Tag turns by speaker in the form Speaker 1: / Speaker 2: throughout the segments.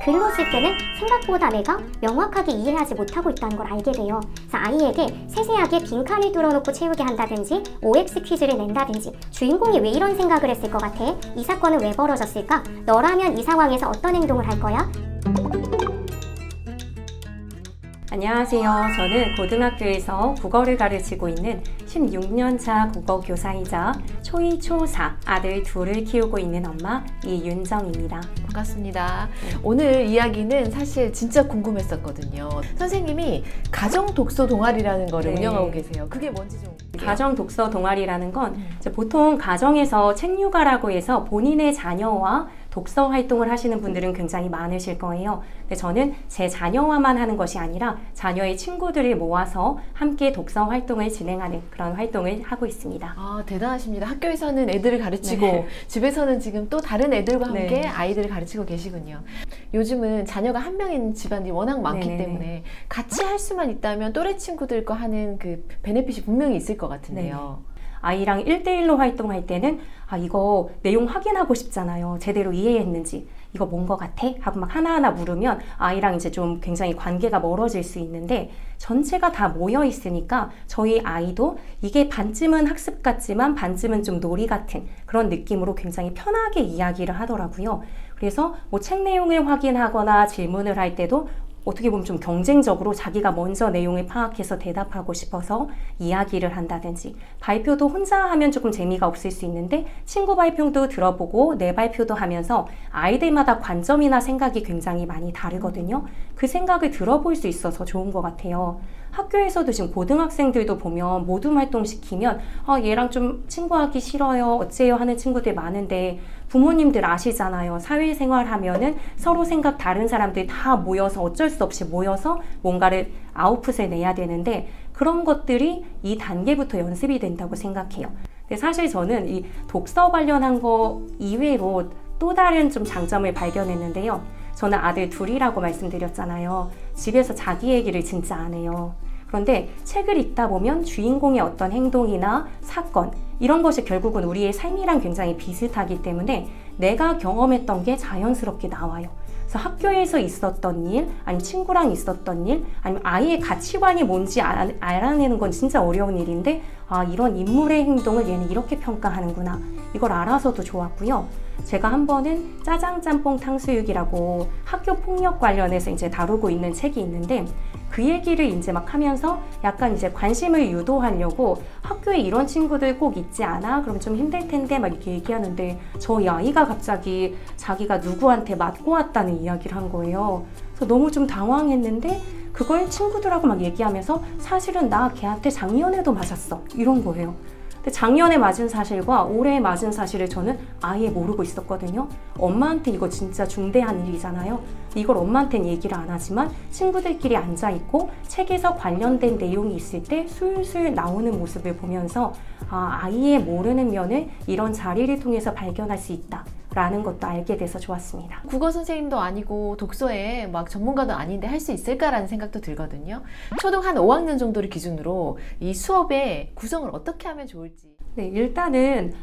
Speaker 1: 글로 쓸 때는 생각보다 내가 명확하게 이해하지 못하고 있다는 걸 알게 돼요. 그래서 아이에게 세세하게 빈칸을 뚫어놓고 채우게 한다든지 OX 퀴즈를 낸다든지 주인공이 왜 이런 생각을 했을 것 같아? 이 사건은 왜 벌어졌을까? 너라면 이 상황에서 어떤 행동을 할 거야?
Speaker 2: 안녕하세요. 저는 고등학교에서 국어를 가르치고 있는 16년차 국어교사이자 초2, 초4 아들 둘을 키우고 있는 엄마 이윤정입니다.
Speaker 3: 반갑습니다. 오늘 이야기는 사실 진짜 궁금했었거든요. 선생님이 가정 독서 동아리라는 거를 운영하고 계세요. 그게 뭔지 좀.
Speaker 2: 가정 독서 동아리라는 건 이제 보통 가정에서 책육아라고 해서 본인의 자녀와 독서 활동을 하시는 분들은 굉장히 많으실 거예요. 근데 저는 제 자녀와만 하는 것이 아니라 자녀의 친구들을 모아서 함께 독서 활동을 진행하는 그런 활동을 하고 있습니다.
Speaker 3: 아, 대단하십니다. 학교에서는 애들을 가르치고 집에서는 지금 또 다른 애들과 함께 아이들을 가르치고 계시군요. 요즘은 자녀가 한 명인 집안이 워낙 많기 때문에 같이 할 수만 있다면 또래 친구들과 하는 그 베네핏이 분명히 있을 것 같은데요.
Speaker 2: 아이랑 1대1로 활동할 때는 이거 내용 확인하고 싶잖아요. 제대로 이해했는지. 이거 뭔 것 같아? 하고 막 하나하나 물으면 아이랑 이제 좀 굉장히 관계가 멀어질 수 있는데 전체가 다 모여 있으니까 저희 아이도 이게 반쯤은 학습 같지만 반쯤은 좀 놀이 같은 그런 느낌으로 굉장히 편하게 이야기를 하더라고요. 그래서 뭐 책 내용을 확인하거나 질문을 할 때도 어떻게 보면 좀 경쟁적으로 자기가 먼저 내용을 파악해서 대답하고 싶어서 이야기를 한다든지 발표도 혼자 하면 조금 재미가 없을 수 있는데 친구 발표도 들어보고 내 발표도 하면서 아이들마다 관점이나 생각이 굉장히 많이 다르거든요. 그 생각을 들어볼 수 있어서 좋은 것 같아요. 학교에서도 지금 고등학생들도 보면 모둠 활동 시키면 얘랑 좀 친구하기 싫어요 어째요 하는 친구들 많은데 부모님들 아시잖아요. 사회생활 하면은 서로 생각 다른 사람들이 다 모여서 어쩔 수 없이 모여서 뭔가를 아웃풋을 내야 되는데 그런 것들이 이 단계부터 연습이 된다고 생각해요. 근데 사실 저는 이 독서 관련한 거 이외로 또 다른 좀 장점을 발견했는데요. 저는 아들 둘이라고 말씀드렸잖아요. 집에서 자기 얘기를 진짜 안 해요. 그런데 책을 읽다 보면 주인공의 어떤 행동이나 사건 이런 것이 결국은 우리의 삶이랑 굉장히 비슷하기 때문에 내가 경험했던 게 자연스럽게 나와요. 그래서 학교에서 있었던 일, 아니면 친구랑 있었던 일, 아니면 아이의 가치관이 뭔지 알아내는 건 진짜 어려운 일인데 이런 인물의 행동을 얘는 이렇게 평가하는구나. 이걸 알아서도 좋았고요. 제가 한 번은 짜장짬뽕 탕수육이라고 학교 폭력 관련해서 이제 다루고 있는 책이 있는데 그 얘기를 이제 막 하면서 약간 이제 관심을 유도하려고 학교에 이런 친구들 꼭 있지 않아? 그럼 좀 힘들 텐데 막 이렇게 얘기하는데 저희 아이가 갑자기 자기가 누구한테 맞고 왔다는 이야기를 한 거예요. 그래서 너무 좀 당황했는데 그걸 친구들하고 막 얘기하면서 사실은 나 걔한테 작년에도 맞았어. 이런 거예요. 근데 작년에 맞은 사실과 올해 맞은 사실을 저는 아예 모르고 있었거든요. 엄마한테 이거 진짜 중대한 일이잖아요. 이걸 엄마한테는 얘기를 안 하지만 친구들끼리 앉아있고 책에서 관련된 내용이 있을 때 술술 나오는 모습을 보면서 아이의 모르는 면을 이런 자리를 통해서 발견할 수 있다. 라는 것도 알게 돼서 좋았습니다.
Speaker 3: 국어 선생님도 아니고 독서에 막 전문가도 아닌데 할 수 있을까라는 생각도 들거든요. 초등 한 5학년 정도를 기준으로 이 수업의 구성을 어떻게 하면 좋을지.
Speaker 2: 네, 일단은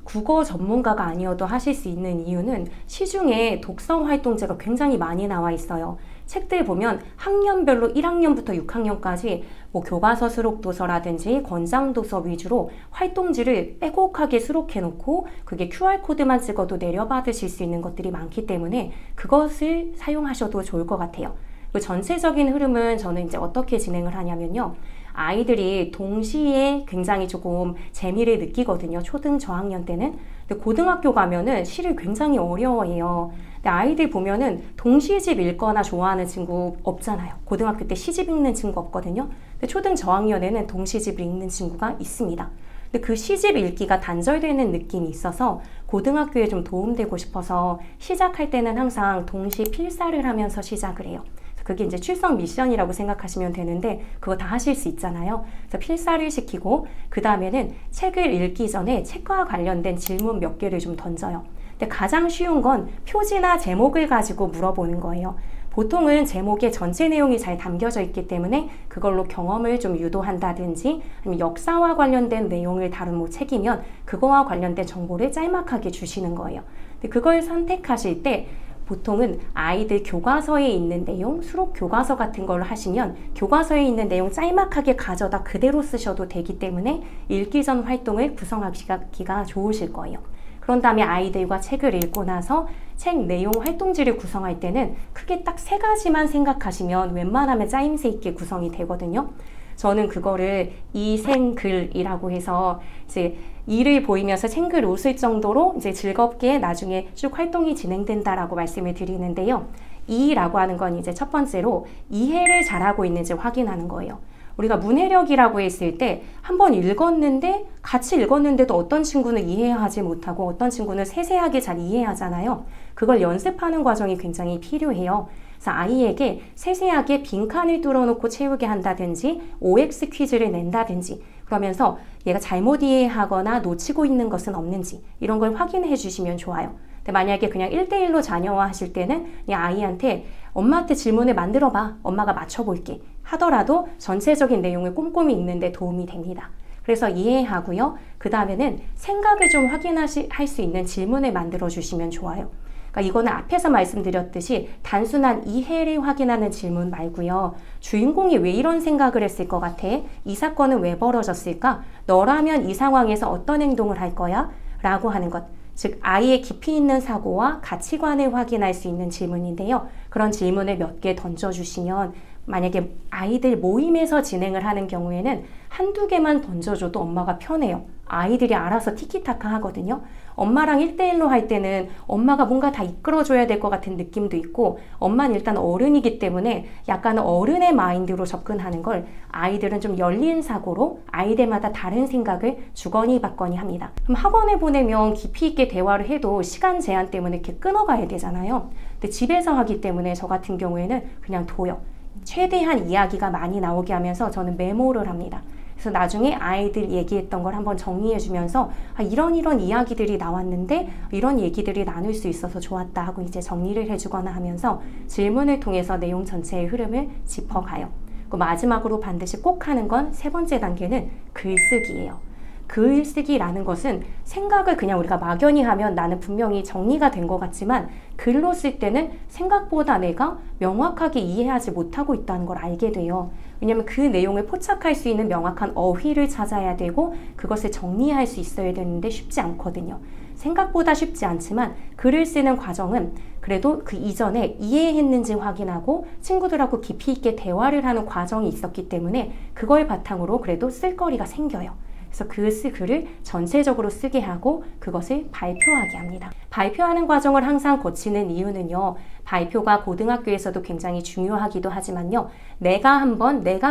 Speaker 2: 국어 전문가가 아니어도 하실 수 있는 이유는 시중에 독서 활동제가 굉장히 많이 나와 있어요. 책들 보면 학년별로 1학년부터 6학년까지 뭐 교과서 수록 도서라든지 권장 도서 위주로 활동지를 빼곡하게 수록해 놓고 그게 QR코드만 찍어도 내려받으실 수 있는 것들이 많기 때문에 그것을 사용하셔도 좋을 것 같아요. 그 전체적인 흐름은 저는 이제 어떻게 진행을 하냐면요. 아이들이 동시에 굉장히 조금 재미를 느끼거든요. 초등 저학년 때는. 근데 고등학교 가면은 시를 굉장히 어려워해요. 근데 아이들 보면은 동시집 읽거나 좋아하는 친구 없잖아요. 고등학교 때 시집 읽는 친구 없거든요. 근데 초등 저학년에는 동시집을 읽는 친구가 있습니다. 근데 그 시집 읽기가 단절되는 느낌이 있어서 고등학교에 좀 도움되고 싶어서 시작할 때는 항상 동시 필사를 하면서 시작을 해요. 그게 이제 출석 미션이라고 생각하시면 되는데 그거 다 하실 수 있잖아요. 그래서 필사를 시키고 그 다음에는 책을 읽기 전에 책과 관련된 질문 몇 개를 좀 던져요. 근데 가장 쉬운 건 표지나 제목을 가지고 물어보는 거예요. 보통은 제목에 전체 내용이 잘 담겨져 있기 때문에 그걸로 경험을 좀 유도한다든지 아니면 역사와 관련된 내용을 다룬 뭐 책이면 그거와 관련된 정보를 짤막하게 주시는 거예요. 근데 그걸 선택하실 때 보통은 아이들 교과서에 있는 내용, 수록 교과서 같은 걸로 하시면 교과서에 있는 내용 짤막하게 가져다 그대로 쓰셔도 되기 때문에 읽기 전 활동을 구성하기가 좋으실 거예요. 그런 다음에 아이들과 책을 읽고 나서 책 내용 활동지를 구성할 때는 크게 딱 3가지만 생각하시면 웬만하면 짜임새 있게 구성이 되거든요. 저는 그거를 이생글이라고 해서 이제 이를 보이면서 생글 웃을 정도로 이제 즐겁게 나중에 쭉 활동이 진행된다라고 말씀을 드리는데요. 이라고 하는 건 이제 첫 번째로 이해를 잘하고 있는지 확인하는 거예요. 우리가 문해력이라고 했을 때 한번 읽었는데 같이 읽었는데도 어떤 친구는 이해하지 못하고 어떤 친구는 세세하게 잘 이해하잖아요. 그걸 연습하는 과정이 굉장히 필요해요. 그래서 아이에게 세세하게 빈칸을 뚫어놓고 채우게 한다든지 OX 퀴즈를 낸다든지 그러면서 얘가 잘못 이해하거나 놓치고 있는 것은 없는지 이런 걸 확인해 주시면 좋아요. 근데 만약에 그냥 1대1로 자녀와 하실 때는 그냥 아이한테 엄마한테 질문을 만들어봐. 엄마가 맞춰볼게. 하더라도 전체적인 내용을 꼼꼼히 읽는 데 도움이 됩니다. 그래서 이해하고요. 그 다음에는 생각을 좀 확인할 수 있는 질문을 만들어 주시면 좋아요. 그러니까 이거는 앞에서 말씀드렸듯이 단순한 이해를 확인하는 질문 말고요. 주인공이 왜 이런 생각을 했을 것 같아? 이 사건은 왜 벌어졌을까? 너라면 이 상황에서 어떤 행동을 할 거야? 라고 하는 것. 즉 아이의 깊이 있는 사고와 가치관을 확인할 수 있는 질문인데요. 그런 질문을 몇 개 던져주시면 만약에 아이들 모임에서 진행을 하는 경우에는 한두 개만 던져줘도 엄마가 편해요. 아이들이 알아서 티키타카 하거든요. 엄마랑 1대1로 할 때는 엄마가 뭔가 다 이끌어줘야 될 것 같은 느낌도 있고 엄마는 일단 어른이기 때문에 약간 어른의 마인드로 접근하는 걸 아이들은 좀 열린 사고로 아이들마다 다른 생각을 주거니 받거니 합니다. 그럼 학원에 보내면 깊이 있게 대화를 해도 시간 제한 때문에 이렇게 끊어가야 되잖아요. 근데 집에서 하기 때문에 저 같은 경우에는 그냥 둬요. 최대한 이야기가 많이 나오게 하면서 저는 메모를 합니다. 그래서 나중에 아이들 얘기했던 걸 한번 정리해 주면서 이런 이야기들이 나왔는데 이런 얘기들이 나눌 수 있어서 좋았다 하고 이제 정리를 해주거나 하면서 질문을 통해서 내용 전체의 흐름을 짚어가요. 그 마지막으로 반드시 꼭 하는 건 3번째 단계는 글쓰기예요. 글쓰기라는 것은 생각을 그냥 우리가 막연히 하면 나는 분명히 정리가 된 것 같지만 글로 쓸 때는 생각보다 내가 명확하게 이해하지 못하고 있다는 걸 알게 돼요. 왜냐하면 그 내용을 포착할 수 있는 명확한 어휘를 찾아야 되고 그것을 정리할 수 있어야 되는데 쉽지 않거든요. 생각보다 쉽지 않지만 글을 쓰는 과정은 그래도 그 이전에 이해했는지 확인하고 친구들하고 깊이 있게 대화를 하는 과정이 있었기 때문에 그걸 바탕으로 그래도 쓸거리가 생겨요. 그래서 그 글을 전체적으로 쓰게 하고 그것을 발표하게 합니다. 발표하는 과정을 항상 거치는 이유는요. 발표가 고등학교에서도 굉장히 중요하기도 하지만요. 내가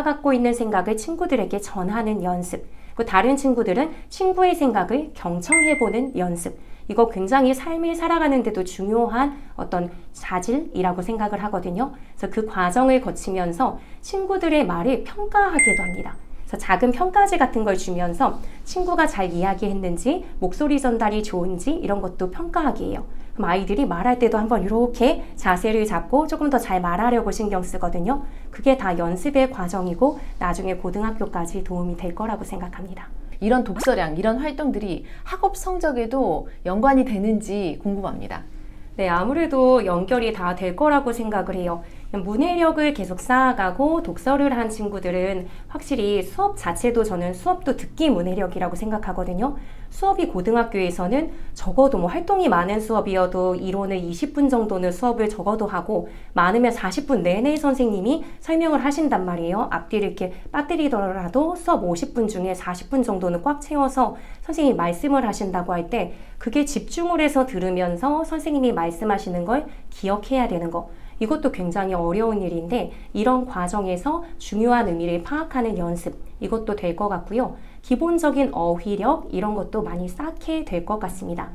Speaker 2: 갖고 있는 생각을 친구들에게 전하는 연습, 그리고 다른 친구들은 친구의 생각을 경청해보는 연습, 이거 굉장히 삶을 살아가는 데도 중요한 어떤 자질이라고 생각을 하거든요. 그래서 그 과정을 거치면서 친구들의 말을 평가하기도 합니다. 그래서 작은 평가지 같은 걸 주면서 친구가 잘 이야기했는지 목소리 전달이 좋은지 이런 것도 평가하기예요. 그럼 아이들이 말할 때도 한번 이렇게 자세를 잡고 조금 더 잘 말하려고 신경 쓰거든요. 그게 다 연습의 과정이고 나중에 고등학교까지 도움이 될 거라고 생각합니다.
Speaker 3: 이런 독서량, 이런 활동들이 학업 성적에도 연관이 되는지 궁금합니다.
Speaker 2: 네, 아무래도 연결이 다 될 거라고 생각을 해요. 문해력을 계속 쌓아가고 독서를 한 친구들은 확실히 수업 자체도 저는 수업도 듣기 문해력이라고 생각하거든요. 수업이 고등학교에서는 적어도 활동이 많은 수업이어도 이론을 20분 정도는 수업을 적어도 하고 많으면 40분 내내 선생님이 설명을 하신단 말이에요. 앞뒤를 이렇게 빠뜨리더라도 수업 50분 중에 40분 정도는 꽉 채워서 선생님이 말씀을 하신다고 할 때 그게 집중을 해서 들으면서 선생님이 말씀하시는 걸 기억해야 되는 거. 이것도 굉장히 어려운 일인데 이런 과정에서 중요한 의미를 파악하는 연습 이것도 될 것 같고요. 기본적인 어휘력 이런 것도 많이 쌓게 될 것 같습니다.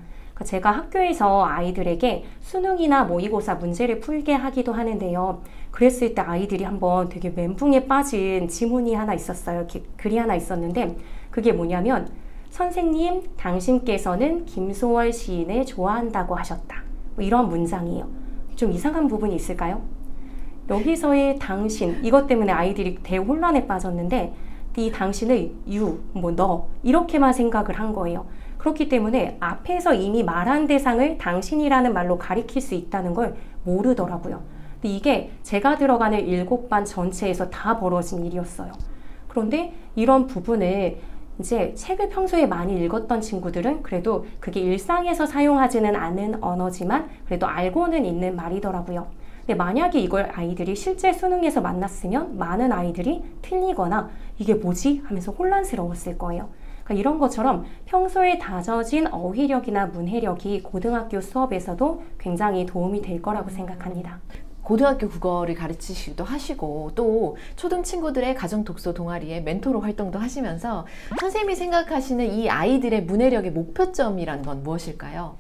Speaker 2: 제가 학교에서 아이들에게 수능이나 모의고사 문제를 풀게 하기도 하는데요. 그랬을 때 아이들이 한번 되게 멘붕에 빠진 지문이 하나 있었어요. 이렇게 글이 하나 있었는데 그게 뭐냐면 선생님 당신께서는 김소월 시인을 좋아한다고 하셨다. 이런 문장이에요. 좀 이상한 부분이 있을까요? 여기서의 당신, 이것 때문에 아이들이 대혼란에 빠졌는데 이 당신을 you, 너 이렇게만 생각을 한 거예요. 그렇기 때문에 앞에서 이미 말한 대상을 당신이라는 말로 가리킬 수 있다는 걸 모르더라고요. 근데 이게 제가 들어가는 7반 전체에서 다 벌어진 일이었어요. 그런데 이런 부분을 이제 책을 평소에 많이 읽었던 친구들은 그래도 그게 일상에서 사용하지는 않은 언어지만 그래도 알고는 있는 말이더라고요. 근데 만약에 이걸 아이들이 실제 수능에서 만났으면 많은 아이들이 틀리거나 이게 뭐지? 하면서 혼란스러웠을 거예요. 그러니까 이런 것처럼 평소에 다져진 어휘력이나 문해력이 고등학교 수업에서도 굉장히 도움이 될 거라고 생각합니다.
Speaker 3: 고등학교 국어를 가르치시기도 하시고 또 초등 친구들의 가정 독서 동아리에 멘토로 활동도 하시면서 선생님이 생각하시는 이 아이들의 문해력의 목표점이라는 건 무엇일까요?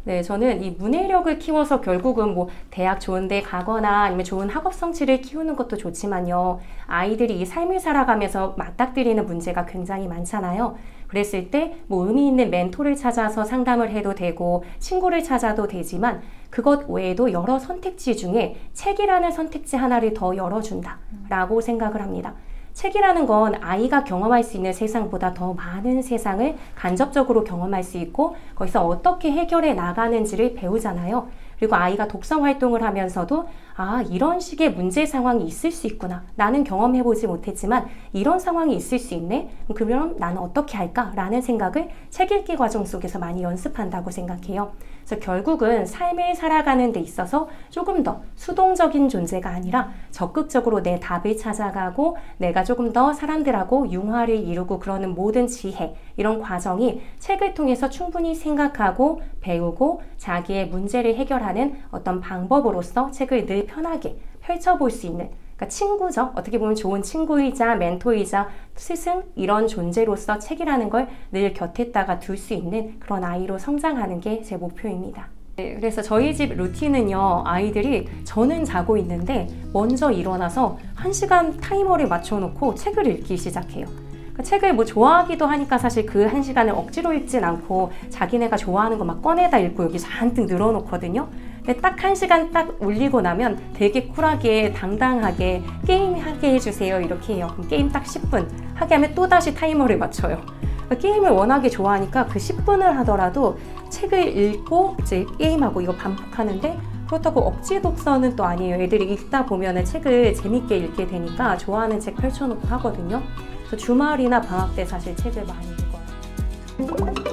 Speaker 2: 네, 저는 이 문해력을 키워서 결국은 뭐 대학 좋은 데 가거나 아니면 좋은 학업 성취를 키우는 것도 좋지만요. 아이들이 이 삶을 살아가면서 맞닥뜨리는 문제가 굉장히 많잖아요. 그랬을 때 뭐 의미 있는 멘토를 찾아서 상담을 해도 되고 친구를 찾아도 되지만 그것 외에도 여러 선택지 중에 책이라는 선택지 하나를 더 열어준다라고 생각을 합니다. 책이라는 건 아이가 경험할 수 있는 세상보다 더 많은 세상을 간접적으로 경험할 수 있고 거기서 어떻게 해결해 나가는지를 배우잖아요. 그리고 아이가 독서 활동을 하면서도 아, 이런 식의 문제 상황이 있을 수 있구나. 나는 경험해보지 못했지만 이런 상황이 있을 수 있네? 그럼 나는 어떻게 할까? 라는 생각을 책 읽기 과정 속에서 많이 연습한다고 생각해요. 그래서 결국은 삶을 살아가는 데 있어서 조금 더 수동적인 존재가 아니라 적극적으로 내 답을 찾아가고 내가 조금 더 사람들하고 융화를 이루고 그러는 모든 지혜, 이런 과정이 책을 통해서 충분히 생각하고 배우고 자기의 문제를 해결하는 어떤 방법으로서 책을 늘 편하게 펼쳐볼 수 있는, 그러니까 친구죠. 어떻게 보면 좋은 친구이자 멘토이자 스승, 이런 존재로서 책이라는 걸 늘 곁에다가 둘 수 있는 그런 아이로 성장하는 게 제 목표입니다. 네, 그래서 저희 집 루틴은요, 아이들이 저는 자고 있는데 먼저 일어나서 1시간 타이머를 맞춰놓고 책을 읽기 시작해요. 그러니까 책을 뭐 좋아하기도 하니까 사실 그 1시간을 억지로 읽진 않고 자기네가 좋아하는 거 막 꺼내다 읽고 여기 잔뜩 늘어놓거든요. 근데 딱 1시간 딱 울리고 나면 되게 쿨하게 당당하게 게임 하게 해주세요 이렇게 해요. 그럼 게임 딱 10분 하게 하면 또다시 타이머를 맞춰요. 그러니까 게임을 워낙에 좋아하니까 그 10분을 하더라도 책을 읽고 이제 게임하고 이거 반복하는데, 그렇다고 억지 독서는 또 아니에요. 애들이 읽다 보면은 책을 재밌게 읽게 되니까 좋아하는 책 펼쳐놓고 하거든요. 그래서 주말이나 방학 때 사실 책을 많이 읽어요.